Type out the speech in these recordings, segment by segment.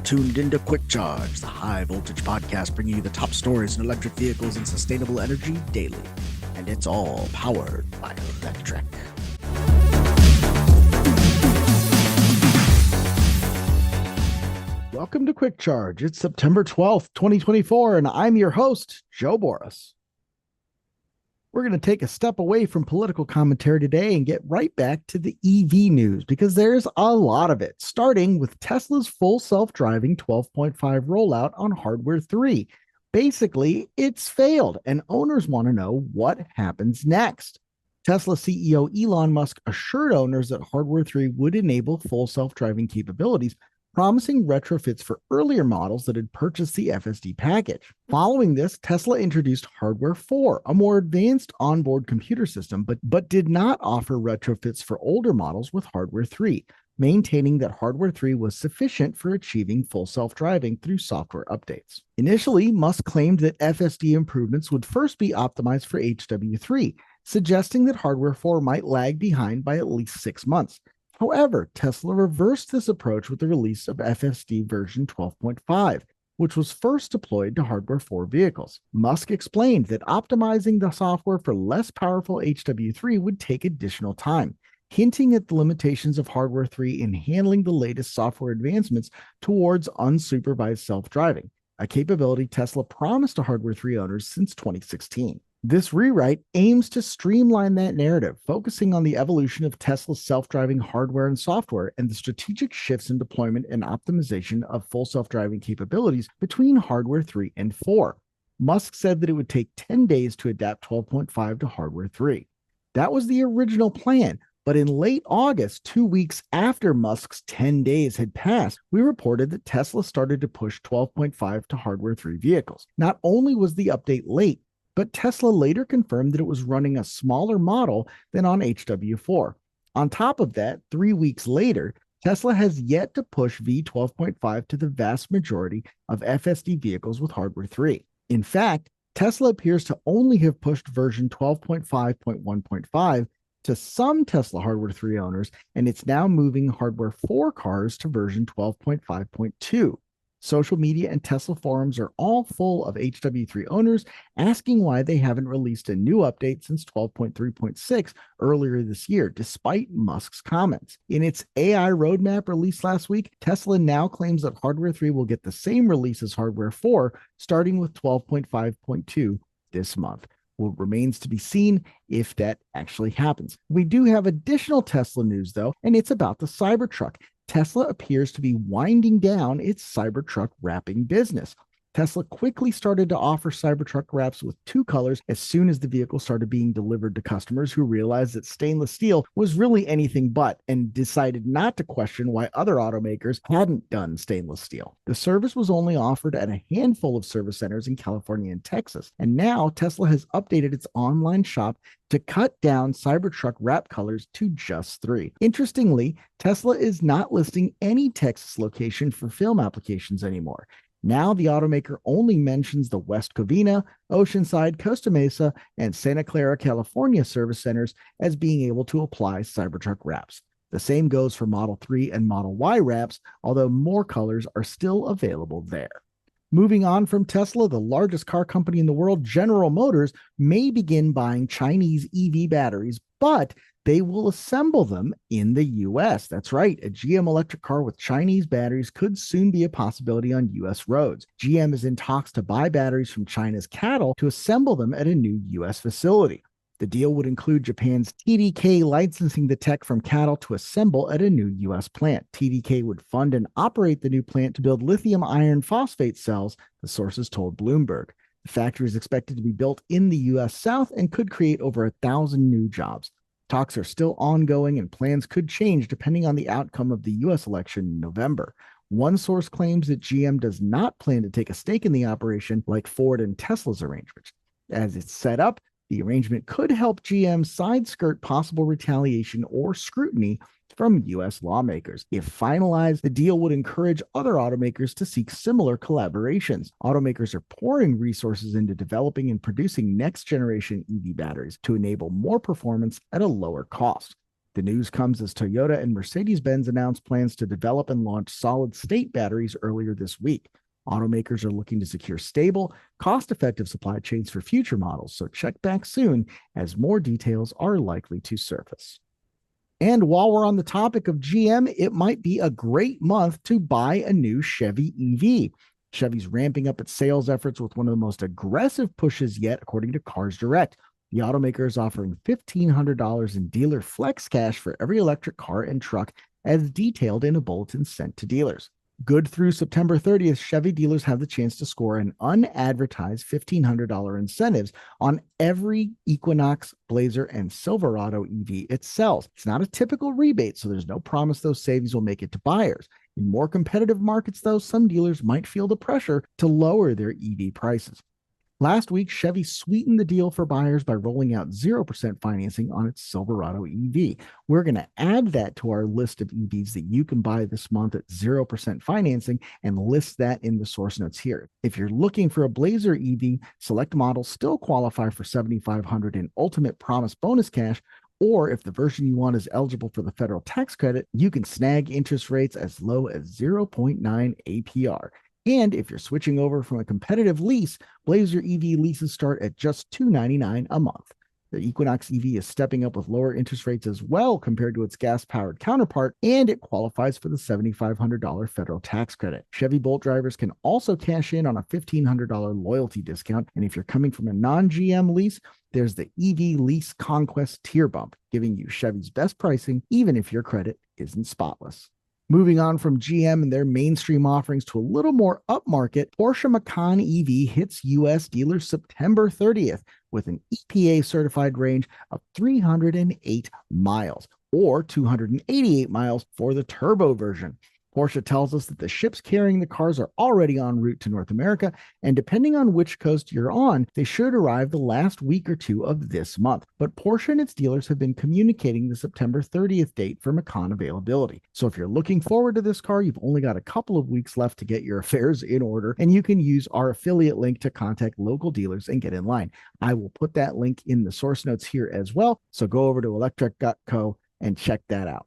tuned into Quick Charge, the high voltage podcast bringing you the top stories in electric vehicles and sustainable energy daily. And it's all powered by Electrek. Welcome to Quick Charge. It's September 12th, 2024, and I'm your host, Joe Boris. We're going to take a step away from political commentary today and get right back to the EV news because there's a lot of it, starting with Tesla's full self-driving 12.5 rollout on Hardware 3. Basically, it's failed, and owners want to know what happens next. Tesla CEO Elon Musk assured owners that Hardware 3 would enable full self-driving capabilities, promising retrofits for earlier models that had purchased the FSD package. Following this, Tesla introduced Hardware 4, a more advanced onboard computer system, but did not offer retrofits for older models with Hardware 3, maintaining that Hardware 3 was sufficient for achieving full self-driving through software updates. Initially, Musk claimed that FSD improvements would first be optimized for HW3, suggesting that Hardware 4 might lag behind by at least 6 months. However, Tesla reversed this approach with the release of FSD version 12.5, which was first deployed to Hardware 4 vehicles. Musk explained that optimizing the software for less powerful HW3 would take additional time, hinting at the limitations of Hardware 3 in handling the latest software advancements towards unsupervised self-driving, a capability Tesla promised to Hardware 3 owners since 2016. This rewrite aims to streamline that narrative, focusing on the evolution of Tesla's self-driving hardware and software and the strategic shifts in deployment and optimization of full self-driving capabilities between Hardware 3 and 4. Musk said that it would take 10 days to adapt 12.5 to Hardware 3. That was the original plan, but in late August, 2 weeks after Musk's 10 days had passed, we reported that Tesla started to push 12.5 to Hardware 3 vehicles. Not only was the update late, but Tesla later confirmed that it was running a smaller model than on HW4. On top of that, 3 weeks later, Tesla has yet to push V12.5 to the vast majority of FSD vehicles with Hardware 3. In fact, Tesla appears to only have pushed version 12.5.1.5 to some Tesla Hardware 3 owners, and it's now moving Hardware 4 cars to version 12.5.2. Social media and Tesla forums are all full of HW3 owners asking why they haven't released a new update since 12.3.6 earlier this year, despite Musk's comments. In its AI roadmap released last week, Tesla now claims that Hardware 3 will get the same release as Hardware 4, starting with 12.5.2 this month. Well, it remains to be seen if that actually happens. We do have additional Tesla news, though, and it's about the Cybertruck. Tesla appears to be winding down its Cybertruck wrapping business. Tesla quickly started to offer Cybertruck wraps with 2 colors as soon as the vehicle started being delivered to customers who realized that stainless steel was really anything but and decided not to question why other automakers hadn't done stainless steel. The service was only offered at a handful of service centers in California and Texas, and now Tesla has updated its online shop to cut down Cybertruck wrap colors to just 3. Interestingly, Tesla is not listing any Texas location for film applications anymore. Now the automaker only mentions the West Covina, Oceanside, Costa Mesa, and Santa Clara, California service centers as being able to apply Cybertruck wraps. The same goes for Model 3 and Model Y wraps, although more colors are still available there. Moving on from Tesla, the largest car company in the world, General Motors, may begin buying Chinese EV batteries, but they will assemble them in the US. That's right, a GM electric car with Chinese batteries could soon be a possibility on US roads. GM is in talks to buy batteries from China's CATL to assemble them at a new US facility. The deal would include Japan's TDK licensing the tech from CATL to assemble at a new U.S. plant. TDK would fund and operate the new plant to build lithium iron phosphate cells, the sources told Bloomberg. The factory is expected to be built in the U.S. South and could create over 1,000 new jobs. Talks are still ongoing and plans could change depending on the outcome of the U.S. election in November. One source claims that GM does not plan to take a stake in the operation like Ford and Tesla's arrangements. As it's set up, the arrangement could help GM side-skirt possible retaliation or scrutiny from U.S. lawmakers. If finalized, the deal would encourage other automakers to seek similar collaborations. Automakers are pouring resources into developing and producing next-generation EV batteries to enable more performance at a lower cost. The news comes as Toyota and Mercedes-Benz announced plans to develop and launch solid-state batteries earlier this week. Automakers are looking to secure stable, cost-effective supply chains for future models, so check back soon as more details are likely to surface. And while we're on the topic of GM, it might be a great month to buy a new Chevy EV. Chevy's ramping up its sales efforts with one of the most aggressive pushes yet, according to Cars Direct. The automaker is offering $1,500 in dealer flex cash for every electric car and truck, as detailed in a bulletin sent to dealers. Good through September 30th, Chevy dealers have the chance to score an unadvertised $1,500 incentives on every Equinox, Blazer, and Silverado EV it sells. It's not a typical rebate, so there's no promise those savings will make it to buyers. In more competitive markets, though, some dealers might feel the pressure to lower their EV prices. Last week, Chevy sweetened the deal for buyers by rolling out 0% financing on its Silverado EV. We're going to add that to our list of EVs that you can buy this month at 0% financing and list that in the source notes here. If you're looking for a Blazer EV, select models still qualify for $7,500 in Ultimate Promise bonus cash, or if the version you want is eligible for the federal tax credit, you can snag interest rates as low as 0.9 APR. And if you're switching over from a competitive lease, Blazer EV leases start at just $299 a month. The Equinox EV is stepping up with lower interest rates as well compared to its gas-powered counterpart, and it qualifies for the $7,500 federal tax credit. Chevy Bolt drivers can also cash in on a $1,500 loyalty discount, and if you're coming from a non-GM lease, there's the EV Lease Conquest tier bump, giving you Chevy's best pricing even if your credit isn't spotless. Moving on from GM and their mainstream offerings to a little more upmarket, Porsche Macan EV hits US dealers September 30th with an EPA-certified range of 308 miles, or 288 miles for the turbo version. Porsche tells us that the ships carrying the cars are already en route to North America, and depending on which coast you're on, they should arrive the last week or two of this month. But Porsche and its dealers have been communicating the September 30th date for Macan availability. So if you're looking forward to this car, you've only got a couple of weeks left to get your affairs in order, and you can use our affiliate link to contact local dealers and get in line. I will put that link in the source notes here as well, so go over to electrek.co and check that out.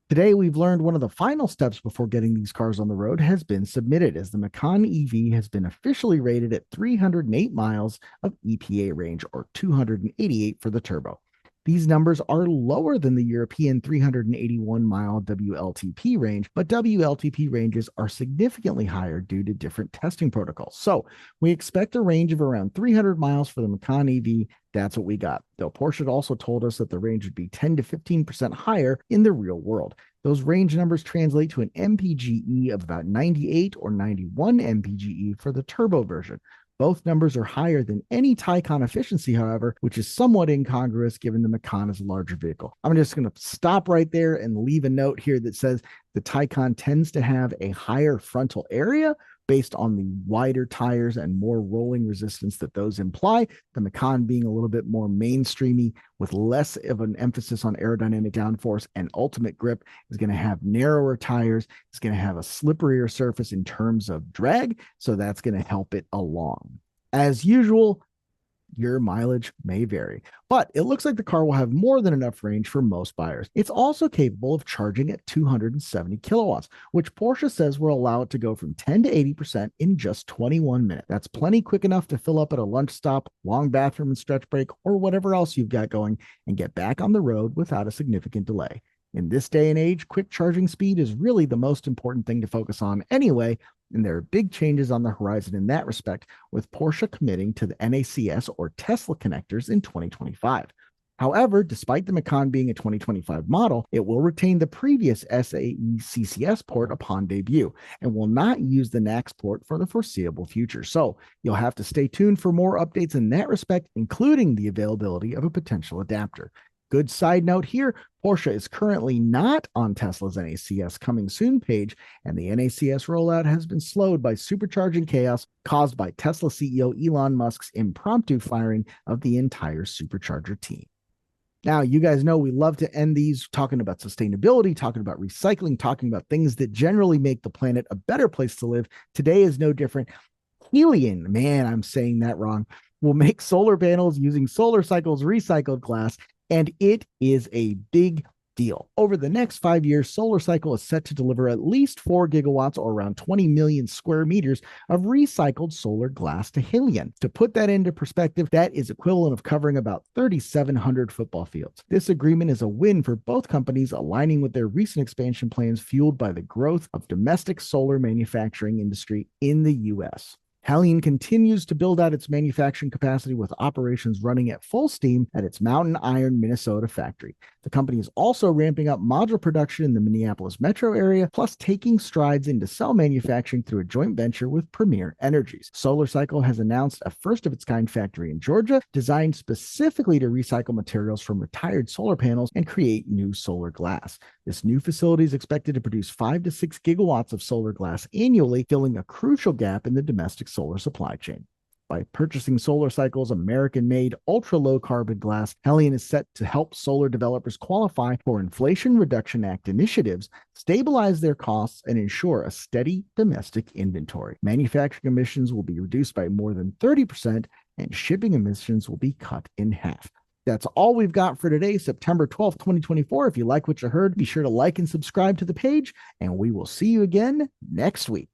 Today, we've learned one of the final steps before getting these cars on the road has been submitted, as the Macan EV has been officially rated at 308 miles of EPA range, or 288 for the turbo. These numbers are lower than the European 381-mile WLTP range, but WLTP ranges are significantly higher due to different testing protocols. So we expect a range of around 300 miles for the Macan EV. That's what we got. Though Porsche also told us that the range would be 10 to 15% higher in the real world. Those range numbers translate to an MPGE of about 98 or 91 MPGE for the turbo version. Both numbers are higher than any Taycan efficiency, however, which is somewhat incongruous given the Macan is a larger vehicle. I'm just going to stop right there and leave a note here that says the Taycan tends to have a higher frontal area based on the wider tires and more rolling resistance that those imply. The Macan being a little bit more mainstreamy with less of an emphasis on aerodynamic downforce and ultimate grip is going to have narrower tires. It's going to have a slipperier surface in terms of drag, so that's going to help it along. As usual, your mileage may vary, but it looks like the car will have more than enough range for most buyers. It's also capable of charging at 270 kilowatts, which Porsche says will allow it to go from 10 to 80% in just 21 minutes. That's plenty quick enough to fill up at a lunch stop, long bathroom and stretch break, or whatever else you've got going and get back on the road without a significant delay. In this day and age, quick charging speed is really the most important thing to focus on anyway, and there are big changes on the horizon in that respect, with Porsche committing to the NACS or Tesla connectors in 2025. However, despite the Macan being a 2025 model, it will retain the previous SAE CCS port upon debut and will not use the NACS port for the foreseeable future. So you'll have to stay tuned for more updates in that respect, including the availability of a potential adapter. Good side note here, Porsche is currently not on Tesla's NACS Coming Soon page, and the NACS rollout has been slowed by supercharging chaos caused by Tesla CEO Elon Musk's impromptu firing of the entire supercharger team. Now, you guys know we love to end these talking about sustainability, talking about recycling, talking about things that generally make the planet a better place to live. Today is no different. Helion, man, I'm saying that wrong, will make solar panels using Solar Cycle's recycled glass. And it is a big deal. Over the next 5 years, SolarCycle is set to deliver at least 4 gigawatts or around 20 million square meters of recycled solar glass to Helion. To put that into perspective, that is equivalent of covering about 3,700 football fields. This agreement is a win for both companies, aligning with their recent expansion plans fueled by the growth of domestic solar manufacturing industry in the U.S. Helion continues to build out its manufacturing capacity with operations running at full steam at its Mountain Iron, Minnesota factory. The company is also ramping up module production in the Minneapolis metro area, plus taking strides into cell manufacturing through a joint venture with Premier Energies. SolarCycle has announced a first-of-its-kind factory in Georgia, designed specifically to recycle materials from retired solar panels and create new solar glass. This new facility is expected to produce 5 to 6 gigawatts of solar glass annually, filling a crucial gap in the domestic solar supply chain. By purchasing SolarCycle's American-made ultra-low carbon glass, Helion is set to help solar developers qualify for Inflation Reduction Act initiatives, stabilize their costs, and ensure a steady domestic inventory. Manufacturing emissions will be reduced by more than 30%, and shipping emissions will be cut in half. That's all we've got for today, September 12th, 2024. If you like what you heard, be sure to like and subscribe to the page, and we will see you again next week.